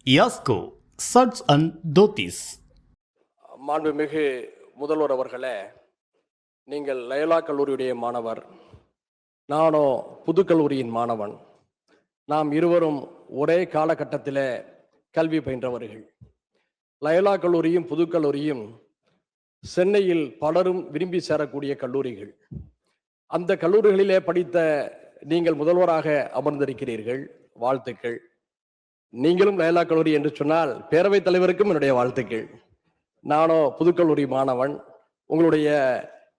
Yasco சட்ஸ் and dhotis. மாண்புமிகு முதல்வர் அவர்களே, நீங்கள் லயோலா கல்லூரியுடைய மாணவர், நானோ புதுக்கல்லூரியின் மாணவன். நாம் இருவரும் ஒரே காலகட்டத்தில் கல்வி பயின்றவர்கள். லயோலா கல்லூரியும் புதுக்கல்லூரியும் சென்னையில் பலரும் விரும்பி சேரக்கூடிய கல்லூரிகள். அந்த கல்லூரிகளிலே படித்த நீங்கள் முதல்வராக அமர்ந்திருக்கிறீர்கள், வாழ்த்துக்கள். நீங்களும் லயோலா கல்லூரி என்று சொன்னால் பேரவைத் தலைவருக்கும் என்னுடைய வாழ்த்துக்கள். நானோ புதுக்கல்லூரி மாணவன், உங்களுடைய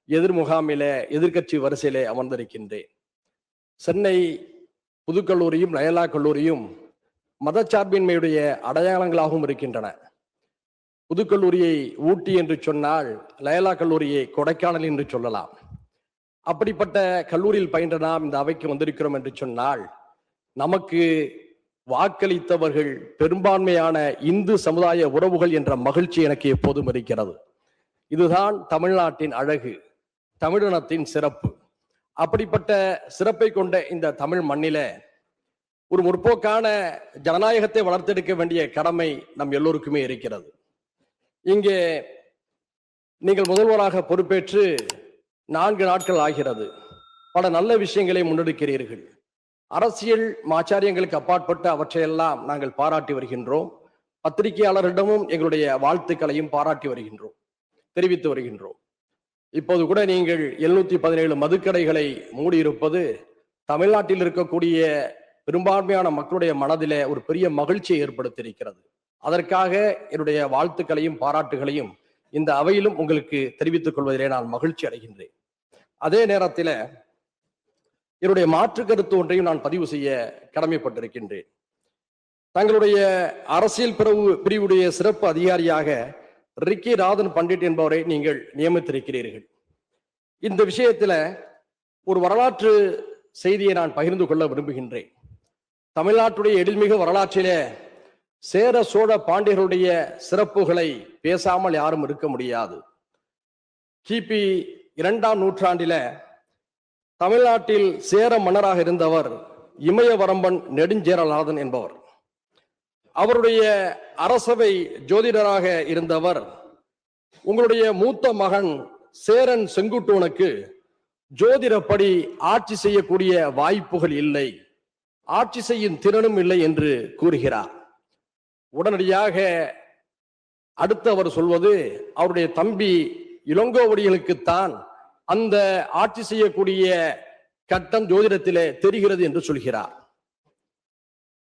எதிர்முகாமிலே எதிர்கட்சி வரிசையிலே அமர்ந்திருக்கின்றேன். சென்னை புதுக்கல்லூரியும் லயோலா கல்லூரியும் மதச்சார்பின்மையுடைய அடையாளங்களாகவும் இருக்கின்றன. புதுக்கல்லூரியை ஊட்டி என்று சொன்னால் லயோலா கல்லூரியை கொடைக்கானல் என்று சொல்லலாம். அப்படிப்பட்ட கல்லூரியில் பயின்ற நாம் இந்த அவைக்கு வந்திருக்கிறோம் என்று சொன்னால், நமக்கு வாக்களித்தவர்கள் பெரும்பான்மையான இந்து சமுதாய உறவுகள் என்ற மகிழ்ச்சி எனக்கு எப்போதும் இருக்கிறது. இதுதான் தமிழ்நாட்டின் அழகு, தமிழினத்தின் சிறப்பு. அப்படிப்பட்ட சிறப்பை கொண்ட இந்த தமிழ் மண்ணில ஒரு முற்போக்கான ஜனநாயகத்தை வளர்த்தெடுக்க வேண்டிய கடமை நம் எல்லோருக்குமே இருக்கிறது. இங்கே நீங்கள் முதல்வராக பொறுப்பேற்று 4 நாட்கள் ஆகிறது. பல நல்ல விஷயங்களை முன்னெடுக்கிறீர்கள். அரசியல் ஆச்சாரியங்களுக்கு அப்பாற்பட்ட அவற்றையெல்லாம் நாங்கள் பாராட்டி வருகின்றோம். பத்திரிகையாளர்களிடமும் எங்களுடைய வாழ்த்துக்களையும் பாராட்டி வருகின்றோம், தெரிவித்து வருகின்றோம். இப்போது கூட நீங்கள் 717 மதுக்கடைகளை மூடியிருப்பது தமிழ்நாட்டில் இருக்கக்கூடிய பெரும்பான்மையான மக்களுடைய மனதிலே ஒரு பெரிய மகிழ்ச்சியை ஏற்படுத்தியிருக்கிறது. அதற்காக என்னுடைய வாழ்த்துக்களையும் பாராட்டுகளையும் இந்த அவையிலும் உங்களுக்கு தெரிவித்துக் கொள்வதிலே நான் மகிழ்ச்சி அடைகின்றேன். அதே நேரத்தில் என்னுடைய மாற்று கருத்து ஒன்றையும் நான் பதிவு செய்ய கடமைப்பட்டிருக்கின்றேன். தங்களுடைய அரசியல் பிரிவுடைய சிறப்பு அதிகாரியாக ரிக்கி ராதன் பண்டிட் என்பவரை நீங்கள் நியமித்திருக்கிறீர்கள். இந்த விஷயத்தில் ஒரு வரலாற்று செய்தியை நான் பகிர்ந்து கொள்ள விரும்புகின்றேன். தமிழ்நாட்டுடைய எழில்மிகு வரலாற்றிலே சேர சோழ பாண்டியர்களுடைய சிறப்புகளை பேசாமல் யாரும் இருக்க முடியாது. கிபி 2ஆம் நூற்றாண்டில தமிழ்நாட்டில் சேர மன்னராக இருந்தவர் இமயவரம்பன் நெடுஞ்சேரலாதன் என்பவர். அவருடைய அரசவை ஜோதிடராக இருந்தவர் உங்களுடைய மூத்த மகன் சேரன் செங்குட்டுவனுக்கு ஜோதிடப்படி ஆட்சி செய்யக்கூடிய வாய்ப்புகள் இல்லை, ஆட்சி செய்யும் திறனும் இல்லை என்று கூறுகிறார். உடனடியாக அடுத்து அவர் சொல்வது, அவருடைய தம்பி இளங்கோவடிகளுக்குத்தான் அந்த ஆட்சி செய்யக்கூடிய கட்டம் ஜோதிடத்திலே தெரிகிறது என்று சொல்கிறார்.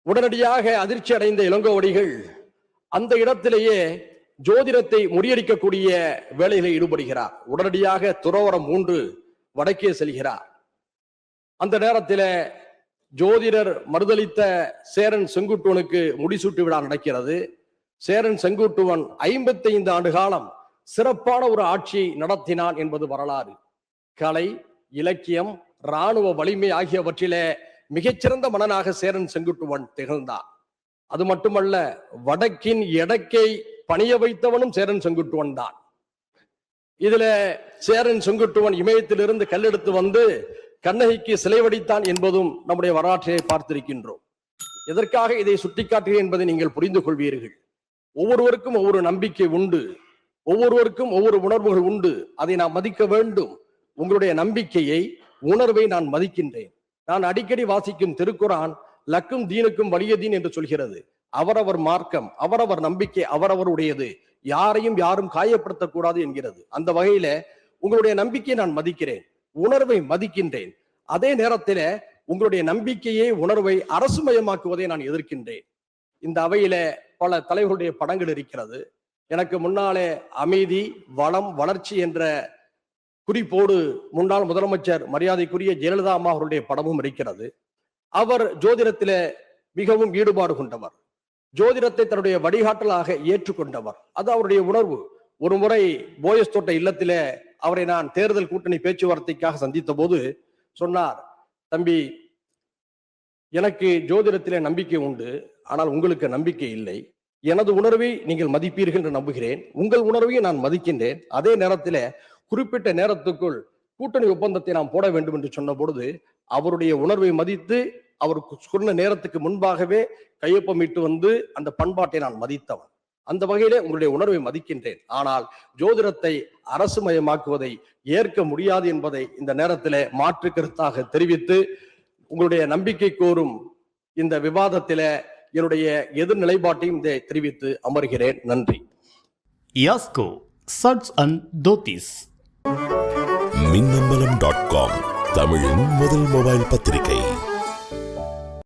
உடனடியாக அதிர்ச்சி அடைந்த இளங்கோவடிகள் அந்த இடத்திலேயே ஜோதிடத்தை முறியடிக்கக்கூடிய வேலைகளில் ஈடுபடுகிறார். உடனடியாக துறவரம் 3 வடக்கே செல்கிறார். அந்த நேரத்தில் ஜோதிடர் மறுதளித்த சேரன் செங்குட்டுவனுக்கு முடிசூட்டு விழா நடக்கிறது. சேரன் செங்குட்டுவன் 55 ஆண்டு காலம் சிறப்பான ஒரு ஆட்சி நடத்தினான் என்பது வரலாறு. கலை, இலக்கியம், இராணுவ வலிமை ஆகியவற்றிலே மிகச்சிறந்த மன்னனாக சேரன் செங்குட்டுவன் திகழ்ந்தார். அது மட்டுமல்ல, வடக்கின் எடக்கை பணிய வைத்தவனும் சேரன் செங்குட்டுவன் தான். இதுல சேரன் செங்குட்டுவன் இமயத்திலிருந்து கல்லெடுத்து வந்து கண்ணகிக்கு சிலை வடித்தான் என்பதும் நம்முடைய வரலாற்றை பார்த்திருக்கின்றோம். எதற்காக இதை சுட்டிக்காட்டுகிறேன் என்பதை நீங்கள் புரிந்து கொள்வீர்கள். ஒவ்வொருவருக்கும் ஒவ்வொரு நம்பிக்கை உண்டு, ஒவ்வொருவருக்கும் ஒவ்வொரு உணர்வுகள் உண்டு. அதை நாம் மதிக்க வேண்டும். உங்களுடைய நம்பிக்கையை, உணர்வை நான் மதிக்கின்றேன். நான் அடிக்கடி வாசிக்கும் திருக்குரான் லக்கும் தீனுக்கும் வலிய தீன் என்று சொல்கிறது. அவரவர் மார்க்கம், அவரவர் நம்பிக்கை அவரவருடையது, யாரையும் யாரும் காயப்படுத்தக்கூடாது என்கிறது. அந்த வகையில உங்களுடைய நம்பிக்கையை நான் மதிக்கிறேன், உணர்வை மதிக்கின்றேன். அதே நேரத்தில் உங்களுடைய நம்பிக்கையை, உணர்வை அரசுமயமாக்குவதை நான் எதிர்க்கின்றேன். இந்த அவையில பல தலைவர்களுடைய படங்கள் இருக்கிறது. எனக்கு முன்னாலே அமைதி, வளம், வளர்ச்சி என்ற குறிப்போடு முன்னாள் முதலமைச்சர் மரியாதைக்குரிய ஜெயலலிதா அம்மா அவருடைய படமும் இருக்கிறது. அவர் ஜோதிடத்திலே மிகவும் ஈடுபாடு கொண்டவர், ஜோதிடத்தை தன்னுடைய வழிகாட்டலாக ஏற்றுக்கொண்டவர். அது அவருடைய உணர்வு. ஒரு முறை போயஸ் தோட்ட இல்லத்திலே அவரை நான் தேர்தல் கூட்டணி பேச்சுவார்த்தைக்காக சந்தித்த போது சொன்னார், தம்பி, எனக்கு ஜோதிடத்திலே நம்பிக்கை உண்டு, ஆனால் உங்களுக்கு நம்பிக்கை இல்லை. எனது உணர்வை நீங்கள் மதிப்பீர்கள் என்று நம்புகிறேன், உங்கள் உணர்வையும் நான் மதிக்கின்றேன். அதே நேரத்தில் குறிப்பிட்ட நேரத்துக்குள் கூட்டணி ஒப்பந்தத்தை நாம் போட வேண்டும் என்று சொன்ன பொழுது அவருடைய உணர்வை மதித்து அவருக்கு சொன்ன நேரத்துக்கு முன்பாகவே கையொப்பமிட்டு வந்து அந்த பண்பாட்டை நான் மதித்தவன். அந்த வகையிலே உங்களுடைய உணர்வை மதிக்கின்றேன். ஆனால் ஜோதிடத்தை அரசு மயமாக்குவதை ஏற்க முடியாது என்பதை இந்த நேரத்திலே மாற்று கருத்தாக தெரிவித்து, உங்களுடைய நம்பிக்கை கோரும் இந்த விவாதத்தில என்னுடைய எதிர் நிலைப்பாட்டையும் தெரிவித்து அமர்கிறேன். நன்றி. யாஸ்கோ சட்ஸ் அண்ட் தோத்திஸ். மின்னம்பலம்.com தமிழின் முதல் மொபைல் பத்திரிகை.